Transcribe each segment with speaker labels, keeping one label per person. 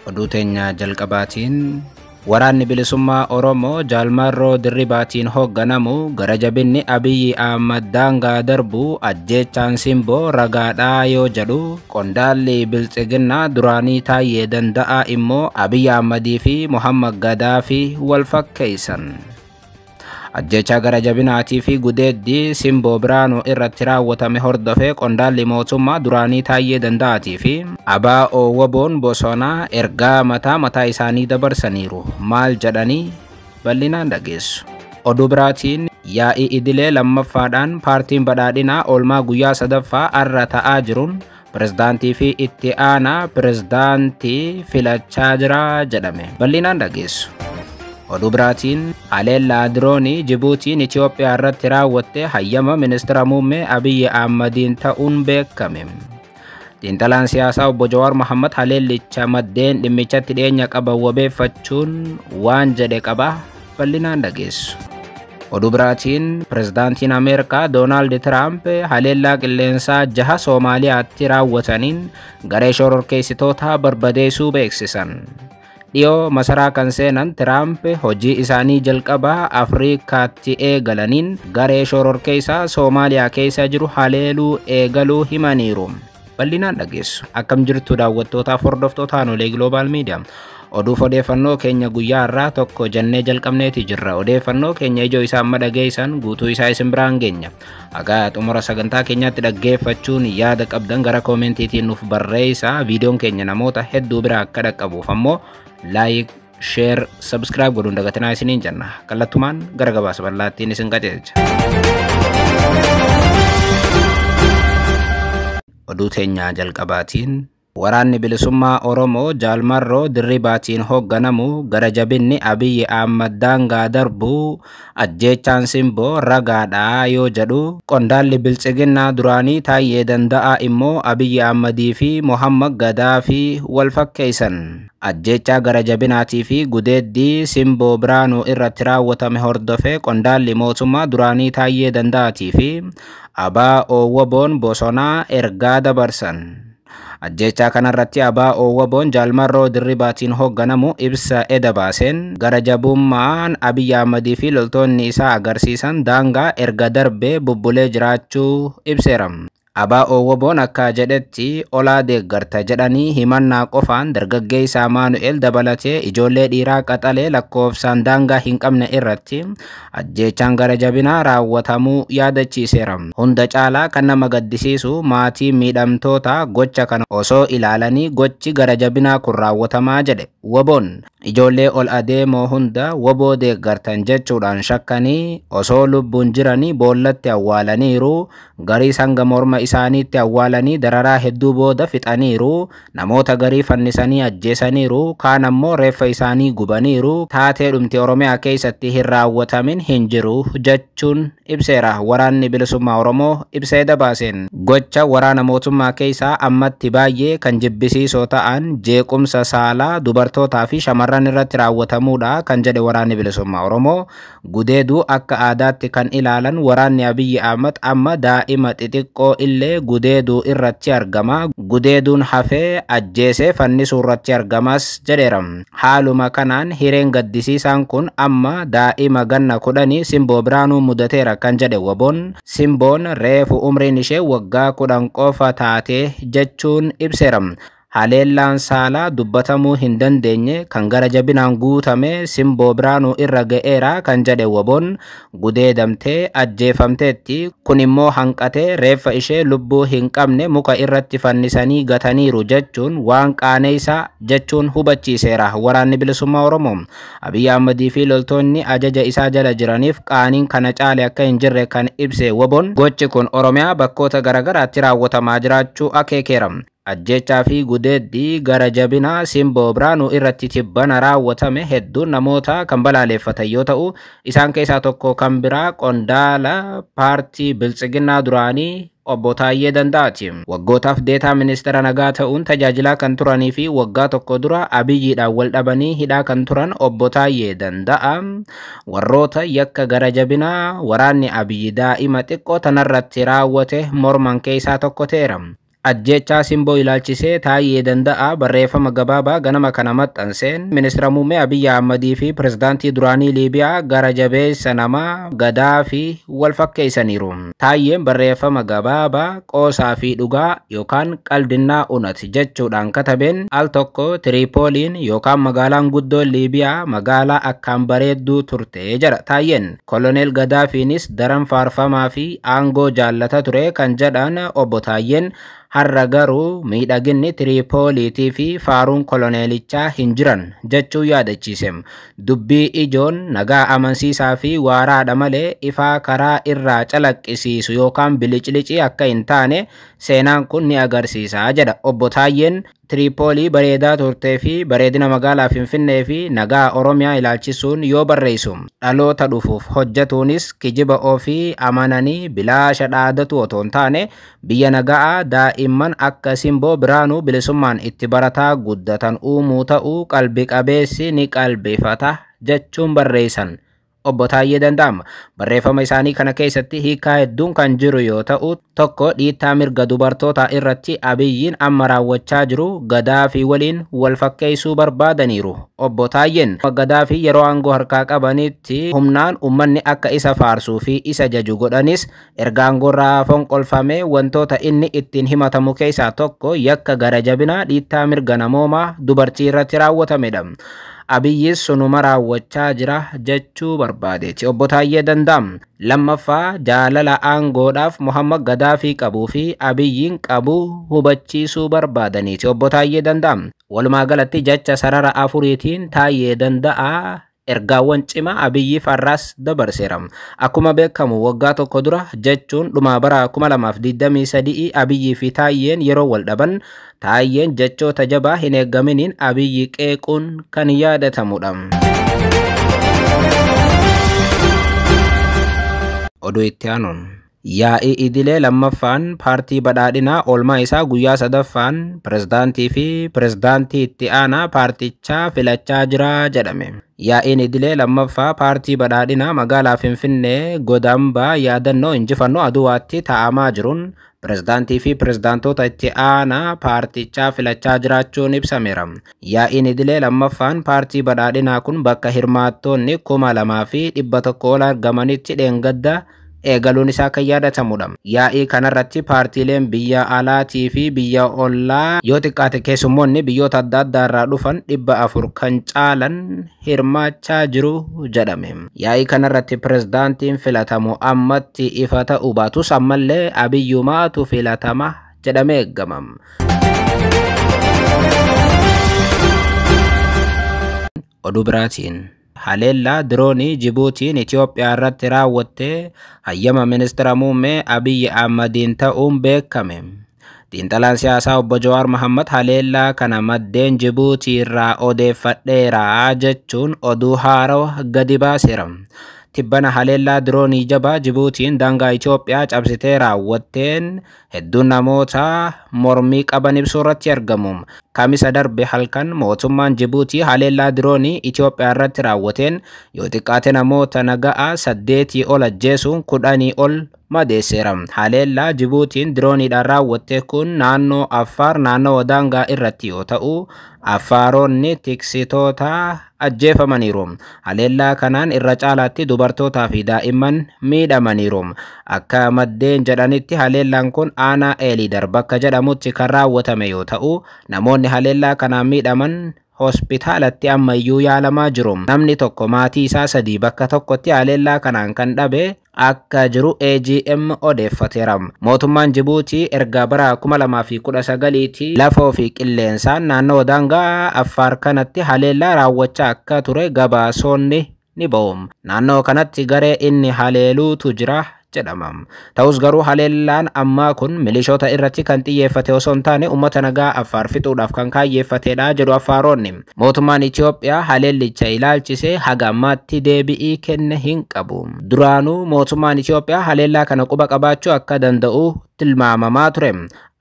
Speaker 1: oduu teenya jalqabaatiin waraanni bilisummaa Oromoo Jaalmarroo Dirribaatiin hoogganamu gara jabinni Abiyyi Ahmad daangaa darbu ajjeechaan simboo ragaadhaa yoo jedhu qondaalli biltsiginnaa duraanii Taayyee Danda'aa immoo Abiyyi Ahmadii fi Muhammad Gadaafi wal fakkeessan. Ajjecha gara jabinaatii fi gudeeddii simboo Biraanuu irratti raawwatame hordofee qondaalli mootummaa duraanii Taayyee Danda'aatii fi ABO Waboon Bosonaa ergaa mataa isaanii dabarsaniiru. Maal jedhanii bal'inaan dhageessu. Oduu biraatiin yaa'ii idilee lammaffaadhaan paartiin badhaadhinaa oolmaa guyyaa sadaffaa arra ta'aa jiruun pirezidaantii fi itti aanaa pirezidaantii filachaa jira jedhame. Bal'inaan dhageessu. Oduu biraatiin haleellaa diroonii Jibuutiin Itoophiyaa irratti raawwatte hayyama ministeera muummee Abiyyi Ahmadiin ta'uun beekame. Xiinxalaan siyaasaa obbo Jawaar Mohammad haleellicha maddeen dhimmichatti dhiyeenya qaban wabeeffachuun waan jedhe qaba. Bal'inaan dhageessu. Oduu biraatiin pirezidaantiin Ameerikaa Doonaald Tiraamp haleellaa qilleensaa 6 Soomaaliyaatti raawwataniin garee shororkeessitootaa barbadeessuu beeksisan. Dhiyoo masaraa kan seenan Tiraamp hojii isaanii jalqabaa Afrikaatti eegalaniin garee shororkeessaa Soomaaliyaa keessa jiru haleeluu eegaluu himaniiru. Bal'inaan dhageessu. Akkam jirtu daawwattootaaf hordoftoota Anolee Global Media. Oduuf odeeffannoo keenya guyyaa irraa tokko jennee jalqabneeti jirra. Odeeffannoo keenya ijoo isaa amma dhageessan guutuu isaa isin biraan geenya. Haga xumura sagantaa keenyaatti dhaggeeffachuun yaada qabdan gara koomentiitiin nuuf barreessaa. Viidiyoon keenya namoota hedduu biraa akka dhaqqabuuf ammoo like, share, subscribe godhuun dagatinaa isiniin jenna. Kallattumaan gara gabaasa bal'aattiin isin qajeelcha. Oduu teenya jalqabaatiin waraanni bilisummaa Oromoo Jaalmarroo Dirribaatiin hoogganamu gara jabinni Abiyyi Ahmad daangaa darbu ajjeechaan simboo ragaadhaa yoo jedhu qondaalli biltsiginnaa duraanii Taayyee Danda'aa immoo Abiyyi Ahmadii fi Muhammad Gadaafi wal fakkeessan. Ajjecha gara jabinaatii fi gudeeddii simboo Biraanuu irratti raawwatame hordofee qondaalli mootummaa duraanii Taayyee Danda'aatii fi ABO Waboon Bosonaa ergaa dabarsan. Ajjecha kanarratti ABO Waboon Jaalmarroo Dirribaatiin hoogganamu ibsa eda baaseen gara jabummaan Abiyyi Ahmadii fi loltoonni isaa agarsiisan daangaa erga darbee bubbulee jiraachuu ibseera. ABO Waboon akka jedhetti olaa deeggarta jedhanii himannaa qofaan dargaggeessa Amaanu'eel dabalatee ijoollee dhiiraa qaxalee lakkoofsaan daangaa hin qabne irratti ajjeechaan gara jabinaa raawwatamuu yaadachiiseera. Hunda caalaa kan nama gaddisiisu maatii miidhamtoota gocha kana osoo ilaalanii gochi gara jabinaa kun raawwatamaa jedhe. Waboon ijoollee ol adeemoo hunda Waboo deeggartan jechuudhaan shakkanii osoo lubbuun jiranii boollatti awwaalaniiru. Garii sanga morma isaaniitti awwaalanii dararaa hedduu booda fixaniiru. Namoota garii fannisanii ajjeesaniiru. Kaan ammoo reeffa isaanii gubaniiru. Taatee dhumti Oromiyaa keessatti hin raawwatamin hin jiru jechuun ibseera. Waraanni bilisummaa Oromoo ibsee dabaaseen gocha waraana mootummaa keessaa ammatti baay'ee kan jibbisiisoo ta'an jeequmsa saalaa dubartootaa fi shamarran irratti raawwatamuudha kan jedhe waraanni bilisummaa Oromoo. Gudeeduu akka aadaatti kan ilaalan waraanni Abiyyi Ahmad amma daa'ima xixiqqoo illee gudeeduu irratti argama. Gudeeduun hafee ajjeesee fannisuu irratti argamas jedheera. Haaluma kanaan hireen gaddisiisaan kun amma daa'ima ganna 10 simboo Biraanuu mudateera kan jedhe Waboon. Simboon reefu umriin ishee waggaa 10 qofa taate jechuun ibseera. Haleellaan saalaa dubbatamuu hin dandeenye kan gara jabinaan guutame simboo Biraanuu irra ga'eera kan jedhe Waboon. Gudeedamtee ajjeefamteetti. Kun immoo hanqatee reeffa ishee lubbuu hin qabne muka irratti fannisanii gataniiru jechuun waan qaaneessa jechuun hubachiiseera waraanni bilisummaa Oromoo. Abiyyi Ahmadii fi loltoonni ajaja isaa jala jiraniif qaaniin kana caale akka hin jirre kan ibse Waboon gochi kun Oromiyaa bakkoota garagaraatti raawwatamaa jiraachuu akeekeera. Ajjechaa fi gudeeddii gara jabinaa simboo Biraanuu irratti tibbana raawwatame hedduun namoota kan balaaleffatan yoo ta'u, isaan keessaa tokko kan biraa qondaala paartii biltsiginnaa duraanii obbo Taayyee Danda'aati. Waggootaaf deetaa ministeera nagaa ta'uun tajaajilaa kan turanii fi waggaa tokko dura Abiyyiidhaan wal dhabanii hidhaa kan turan obbo Taayyee Danda'a warroota yakka gara jabinaa waraanni Abiyyi daa'ima xiqqoo tanarratti raawwate morman keessaa tokko ta'eera. ajjeechaa Simboo ilaalchisee Taayyee Danda'a barreeffama gabaabaa ganama kana maxxanseen ministeera muummee Abiyyi Ahmadii fi pirezidaantii duraanii Liibiyaa gara jabeessa namaa gadaa fi wal fakkeessaniiru. Taayyeen barreeffama gabaabaa qoosaa fi dhugaa yookaan qaldinnaa unat jechuudhaan katabeen al tokko Tiriipooliin yookaan magaalaan guddoo Liibiyaa magaalaa akkaan bareedduu turte jedha Taayyeen. Koloneel Gadaafiinis daran faarfamaa fi aangoo jaallata ture kan jedhan obbo Taayyeen har'a garuu miidhaginni Tiriipooliitii fi faaruun koloneelichaa hin jiran jechuu yaadachiise. Dubbii ijoon nagaa amansiisaa fi waaraadha malee ifaa karaa irraa calaqqisiisu yookaan biliclicii akka hin taane seenaan kun ni agarsiisa jedha obbo Taayyeen. Tiriipoolii bareedaa turtee fi bareedina magaalaa Finfinnee fi nagaa Oromiyaa ilaalchisuun yoo barreessu dhaloota dhufuuf hojjetuunis kijiba ofii amananii bilaasha dhaadatu otoo hin taane biyya nagaa daa'imman akka Simboo Biraanuu bilisummaan itti barataa guddatan uumuu ta'uu qalbii qabeessi ni qalbifata jechuun barreessan. Obbo Taayyee Danda'a barreeffama isaanii kana keessatti hiikaa hedduun kan jiru yoo ta'u tokko dhiittaa mirga dubartootaa irratti Abiyyiin amma raawwachaa jiru Gadaafi waliin wal fakkeessuu barbaadaniiru. Obbo Taayyeen Gadaafi yeroo aangoo harkaa qabanitti humnaan uummanni akka isa faarsuu fi isa jaju godhanis erga aangoorraa fonqolfamee wantoota inni ittiin himatamu keessaa tokko yakka gara jabinaa dhiittaa mirga namoomaa dubartii irratti raawwatamedha. Abiyyis sunuma raawwachaa jira jechuu barbaadeeti. Obbo Taayyee Danda'a lammaffaa jaalala aangoodhaaf Muhammad Gadaafi qabuu fi Abiyyiin qabu hubachiisuu barbaadaniiti. Obbo Taayyee Danda'a walumaa galatti jecha sarara afuriitiin Taayyee Danda'a ergaawwan cimaa Abiyyiif har'as dabarseera. Akkuma beekamu waggaa tokko dura jechuun dhuma bara 2023 Abiyyii fi Taayyeen yeroo wal dhaban Taayyeen jechoota jabaa hin eeggaminiin Abiyyi qeequun kan yaadatamudha. Oduu itti aanuun yaa'ii idilee lammaffaan paartii badhaadhinaa oolmaa isaa guyyaa sadaffaan pirezidaantii fi pirezidaantii itti aanaa paartichaa filachaa jira jedhame. Yaa'iin idilee lammaffaa paartii badhaadhinaa magaalaa Finfinnee godambaa yaadannoo injifannoo Aduwaatti taa'amaa jiruun pirezidaantii fi pirezidaantota itti aanaa paartichaa filachaa jiraachuun ibsameera. Yaa'iin idilee lammaffaan paartii badhaadhinaa kun bakka hirmaattonni 2,100 ol argamanitti dheengadda eegaluun isaa kan yaadatamudha. Yaa'ii kanarratti paartiileen biyya alaatii fi biyya ollaa yoo xiqqaate keessummoonni biyyoota adda addaa irraa dhufan 400 kan caalan hirmaachaa jiru jedhame. Yaa'ii kanarratti pirezidaantiin filatamu ammatti ifa ta'uu baatus ammallee Abiyyumaatu filatama jedhamee eeggama. Oduu biraatiin haleellaa diroonii Jibuutiin Itoophiyaa irratti raawwattee hayyama ministeera muummee Abiyyi Ahmadiin ta'uun beekame. Xiinxalaan siyaasaa obbo Jawaar Mohammad haleellaa kana maddeen Jibuutii irraa odeeffadheera jechuun oduu haaraa gadi baaseera. Tibbana haleellaa diroonii jabaa Jibuutiin daangaa Itoophiyaa cabsitee raawwatteen hedduun namoota mormii qaban ibsuu irratti argamu. Kamisa darbe halkan mootummaan Jibuutii haleellaa diroonii Itoophiyaa irratti raawwateen yoo xiqqaate namoota nagaa 8 ol ajjeesuun 10 ol madeesseera. Haleellaa Jibuutiin dirooniidhaan raawwatte kun naannoo Affaar naannoo daangaa irratti yoo ta'u Affaaronni tiksitoota ajjeefamaniiru. Haleellaa kanaan irra caalaatti dubartootaa fi daa'imman miidhamaniiru. Akka maddeen jedhanitti haleellaan kun aanaa Eelidar bakka jedhamutti kan raawwatame yoo ta'u namoonni haleellaa kanaan miidhaman hospitaalatti ammayyuu yaalamaa jiru. Namni tokko maatii isaa 3 bakka tokkotti haleellaa kanaan kan dhabe akka jiru AGM odeeffateera. Mootummaan Jibuutii erga bara 2019tti lafoo fi qilleensaan naannoo daangaa Affaar kanatti haleellaa raawwachaa akka ture gabaasonni ni ba'u. Naannoo kanatti garee inni haleeluutu jira jedhama. Ta'us garuu haleellaan ammaa kun milishoota irratti kan xiyyeeffate osoo hin taane uummata nagaa Affaar fixuudhaaf kan kaayyeeffatedha jedhu Affaaronni. Mootummaan Itoophiyaa haleellicha ilaalchisee haga ammaatti deebii kenne hin qabu. Duraanuu mootummaan Itoophiyaa haleellaa kana quba qabaachuu akka danda'u tilmaamamaa ture.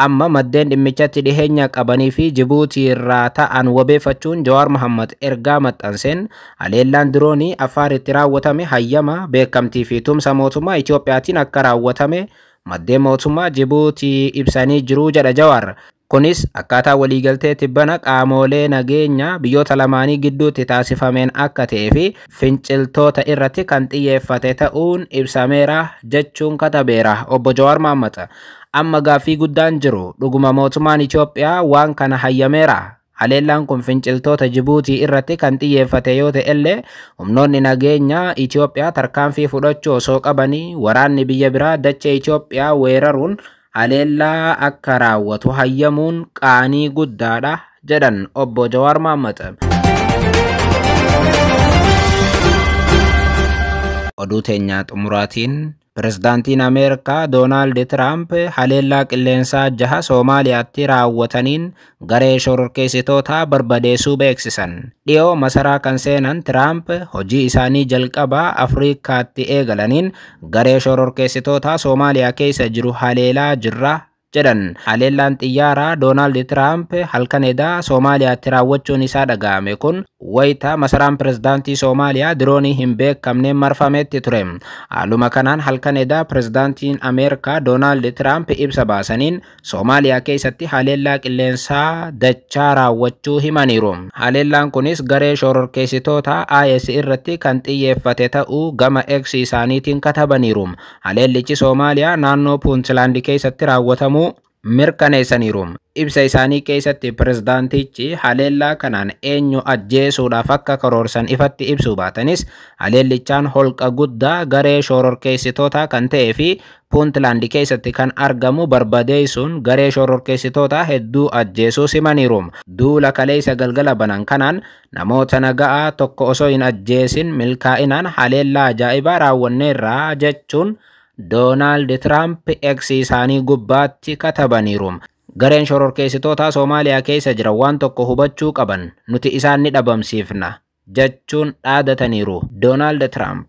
Speaker 1: Amma maddeen dhimmichatti dhiheenya qabanii fi Jibuutii irraa ta'an wabeeffachuun Jawaar Mohammad ergaa maxxanseen haleellaan diroonii Affaaritti raawwatame hayyama beekamtii fi tumsa mootummaa Itoophiyaatiin akka raawwatame maddeen mootummaa Jibuutii ibsanii jiru jedha Jawaar. Kunis akkaataa waliigaltee tibbana qaamolee nageenya biyyoota lamaanii gidduutti taasifameen akka ta'ee fi finciltoota irratti kan xiyyeeffate ta'uun ibsameera jechuun katabeera obbo Jawaar Mohammad. Amma gaaffii guddaan jiru dhuguma mootummaan Itoophiyaa waan kana hayyameera. Haleellaan kun finciltoota Jibuutii irratti kan xiyyeeffate yoo ta'e illee humnoonni nageenya Itoophiyaa tarkaanfii fudhachuu osoo qabanii waraanni biyya biraa dachee Itoophiyaa weeraruun haleellaa akka raawwatu hayyamuun qaanii guddaadha jedhan obbo Jawaar Mohammad. Oduu teenya xumuraatiin Pirezidaantiin Ameerikaa Doonaald Tiraamp haleellaa qilleensaa 6 Soomaaliyaatti raawwataniin garee shororkeessitootaa barbadeessuu beeksisan. Dhiyoo masaraa kan seenan Tiraamp hojii isaanii jalqabaa Afriikaatti eegalaniin garee shororkeessitootaa Soomaaliyaa keessa jiru haleelaa jirra jedhan. Haleellaan xiyyaaraa Doonaald Tiraamp halkan edaa Soomaaliyaatti raawwachuun isaa dhaga'ame kun wayita masaraan pirezidaantii Soomaaliyaa diroonii hin beekamneen marfametti ture. Haaluma kanaan halkan edaa pirezidaantiin Ameerikaa Doonaald Tiraamp ibsa baasaniin Soomaaliyaa keessatti haleellaa qilleensaa dachaa raawwachuu himaniiru. Haleellaan kunis garee shororkeessitoota IS irratti kan xiyyeeffate ta'uu gama X isaaniitiin katabaniiru. Haleellichi Soomaaliyaa naannoo Puuntlaand keessatti raawwatamu mirkaneessaniiru. Ibsa isaanii keessatti pirezidaantichi haleellaa kanaan eenyu ajjeesuudhaaf akka karoorsan ifatti ibsuu baatanis haleellichaan holqa guddaa garee shororkeessitootaa kan ta'ee fi Puuntlaand keessatti kan argamu barbadeessuun garee shororkeessitootaa hedduu ajjeesuu himaniiru. Duula kaleessa galgala banan kanaan namoota naga'aa tokko osoo hin ajjeesin milkaa'inaan haleellaa ajaa'ibaa raawwanneerra jechuun Doonaald Tiraamp X isaanii gubbaatti katabaniiru. Gareen shororkeessitoota Soomaaliyaa keessa jiran waan tokko hubachuu qaban nuti isaan ni dhabamsiifna jechuun dhaadataniiru Doonaald Tiraamp.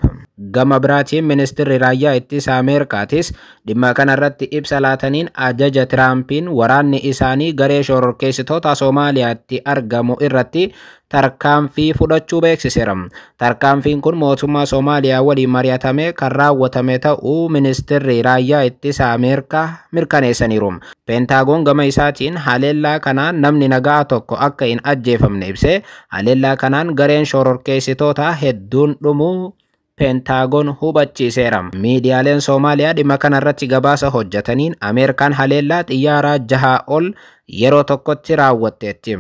Speaker 1: Gama biraatiin ministeerri raayyaa ittisa Ameerikaatis dhimma kanarratti ibsa laataniin ajaja Tiraampiin waraanni isaanii garee shororkeessitoota Soomaaliyaatti argamu irratti tarkaanfii fudhachuu beeksiseera. Tarkaanfiin kun mootummaa Soomaaliyaa waliin mari'atame kan raawwatame ta'uu ministeerri raayyaa ittisa Ameerikaa mirkaneessaniiru. Peentaagoon gama isaatiin haleellaa kanaan namni nagaa tokko akka hin ajjeefamne ibsee haleellaa kanaan gareen shororkeessitoota hedduun dhumuu Peentaagoon hubachiiseera. Miidiyaaleen Soomaaliyaa dhimma kanarratti gabaasa hojjetaniin Ameerikaan haleellaa xiyyaaraa 6 ol yeroo tokkotti raawwatteetti.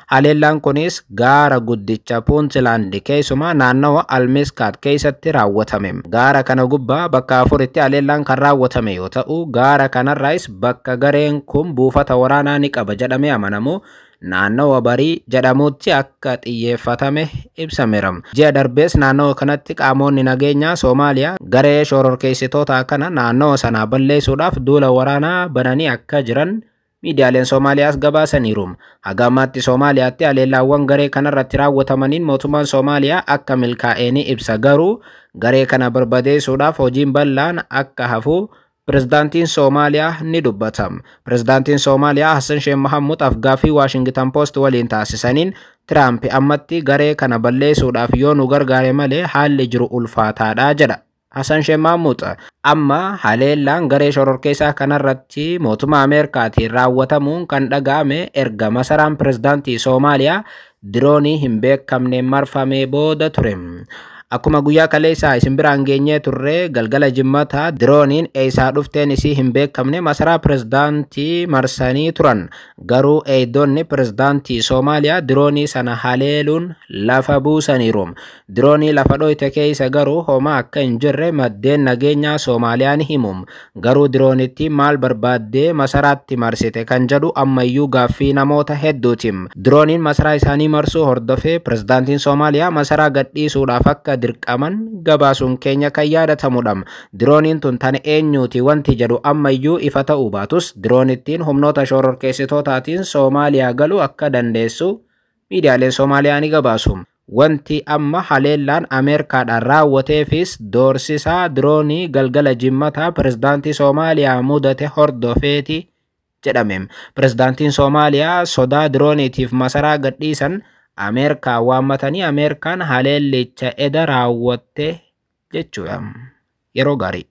Speaker 1: Haleellaan kunis gaara guddicha Puuntlaand keessumaa naannawa Almiskaat keessatti raawwatame. Gaara kana gubbaa bakka 4tti haleellaan kan raawwatame yoo ta'u, gaara kanarraas bakka gareen kun buufata waraanaa ni qaba jedhamee amanamu naannawa Barii jedhamutti akka xiyyeeffatame ibsameera. Ji'a darbees naannawa kanatti qaamonni nageenyaa Soomaaliyaa garee shororkeessitoota kana naannawa sanaa balleessuudhaaf duula waraanaa bananii akka jiran miidiyaaleen Soomaaliyaas gabaasaniiru. Haga ammaatti Soomaaliyaatti haleellaawwan garee kanarratti raawwatamaniin mootummaan Soomaaliyaa akka milkaa'ee ni ibsa. Garuu garee kana barbadeessuudhaaf hojiin bal'aan akka hafu Pirezidaantiin Soomaaliyaa ni dubbata. Pirezidaantiin Soomaaliyaa Hassan Sheikh Mohamud gaaffii Washington Post waliin taasisaniin Tiraamp ammatti garee kana balleessuudhaaf yoo nu gargaare malee haalli jiru ulfaataadha jedha. Hassan Sheikh Mohamud amma haleellaan garee shororkeessaa kanarratti mootummaa Ameerikaatiin raawwatamuun kan dhaga'ame erga masaraan pirezidaantii Soomaaliyaa diroonii hin beekamneen marfamee booda ture. Akkuma guyyaa kaleessaa isin biraan geenyee turre galgala Jimmataa dirooniin eessaa dhufteen isii hin beekamne masaraa pirezidaantii marsanii turan. Garuu eegdonni pirezidaantii Soomaaliyaa diroonii sana haleeluun lafa buusaniiru. Diroonii lafa dhoyte keessa garuu homaa akka hin jirre maddeen nageenyaa Soomaaliyaa ni himu. Garuu diroonitti maal barbaaddee masaraatti marsite kan jedhu ammayyuu gaaffii namoota hedduuti. Dirooniin masaraa isaanii marsuu hordofee pirezidaantiin Soomaaliyaa masaraa gadhiisuudhaaf akka dirqaman gabaasuun keenya kan yaadatamudha. Dirooniin tun tan eenyuuti wanti jedhu ammayyuu ifa ta'uu baatus diroonittiin humnoota shororkeessitootaatiin Soomaaliyaa galuu akka dandeessu miidiyaaleen Soomaaliyaa ni gabaasu. Wanti amma haleellaan Ameerikaadhaan raawwateefis doorsisaa diroonii galgala Jimmataa pirezidaantii Soomaaliyaa mudate hordofeeti jedhame. Pirezidaantiin Soomaaliyaa sodaa dirooniitiif masaraa gadhiisan Ameerikaa waammatanii Ameerikaan haleellicha eda raawwatte jechuudha. Yeroo gaarii.